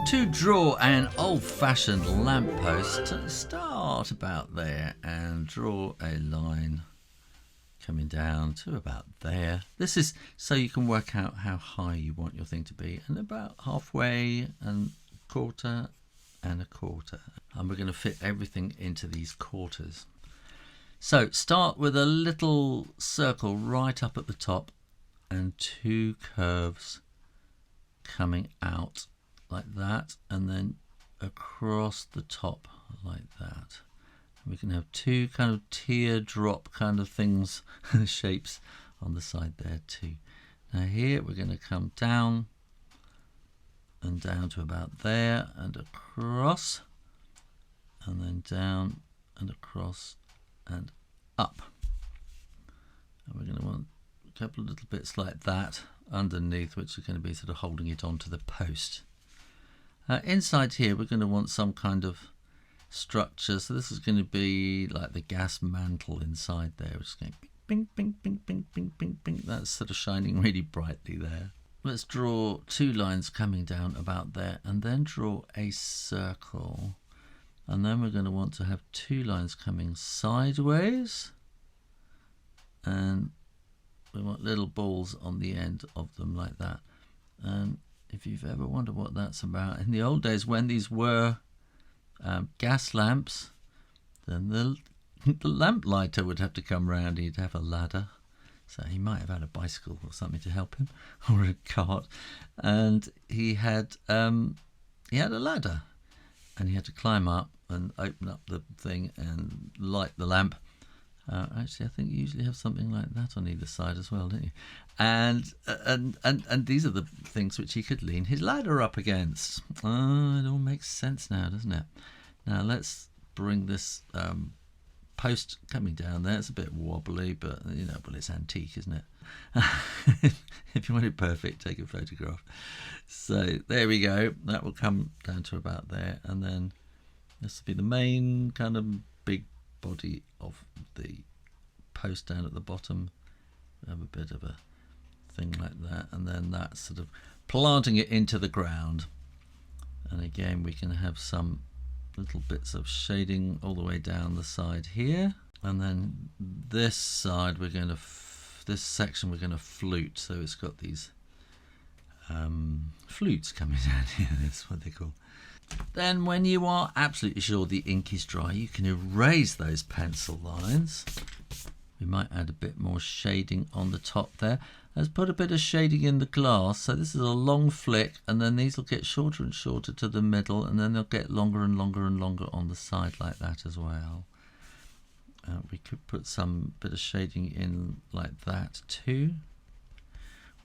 To draw an old-fashioned lamppost, start about there and draw a line coming down to about there. This is so you can work out how high you want your thing to be, and about halfway and quarter and a quarter. And we're going to fit everything into these quarters. So start with a little circle right up at the top and two curves coming out like that, and then across the top like that. We can have two kind of teardrop kind of things, shapes on the side there too. Now here we're going to come down and down to about there and across, and then down and across and up. And we're going to want a couple of little bits like that underneath, which are going to be sort of holding it onto the post. Inside here we're going to want some kind of structure, so this is going to be like the gas mantle inside there, which is going ping, ping, ping, ping, ping, ping, ping. That's sort of shining really brightly there. Let's draw two lines coming down about there, and then draw a circle, and then we're going to want to have two lines coming sideways, and we want little balls on the end of them like that. And if you've ever wondered what that's about, in the old days when these were gas lamps, then the lamp lighter would have to come round. He'd have a ladder, so he might have had a bicycle or something to help him, or a cart, and he had a ladder, and he had to climb up and open up the thing and light the lamp. Actually, I think you usually have something like that on either side as well, don't you? And these are the things which he could lean his ladder up against. It all makes sense now, doesn't it? Now let's bring this post coming down there. It's a bit wobbly, but you know, well, it's antique, isn't it? If you want it perfect, take a photograph. So there we go. That will come down to about there, and then this will be the main kind of big body of the post down at the bottom. We have a bit of a thing like that, and then that's sort of planting it into the ground. And again, we can have some little bits of shading all the way down the side here, and then this side we're going to this section we're going to flute, so it's got these flutes coming down here. That's what they call. Then when you are absolutely sure the ink is dry, you can erase those pencil lines. We might add a bit more shading on the top there. Let's put a bit of shading in the glass. So this is a long flick, and then these will get shorter and shorter to the middle, and then they'll get longer and longer and longer on the side like that as well. We could put some bit of shading in like that too.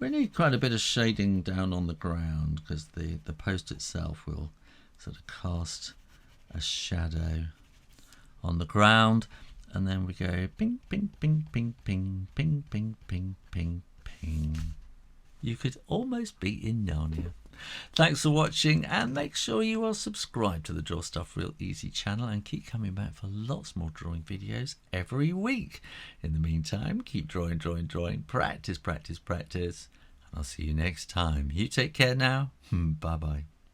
We need quite a bit of shading down on the ground, because the post itself will sort of cast a shadow on the ground, and then we go ping, ping, ping, ping, ping, ping, ping, ping, ping, ping. You could almost be in Narnia. Thanks for watching, and make sure you are subscribed to the Draw Stuff Real Easy channel, and keep coming back for lots more drawing videos every week. In the meantime, keep drawing, drawing, drawing, practice, practice, practice, and I'll see you next time. You take care now. Bye bye.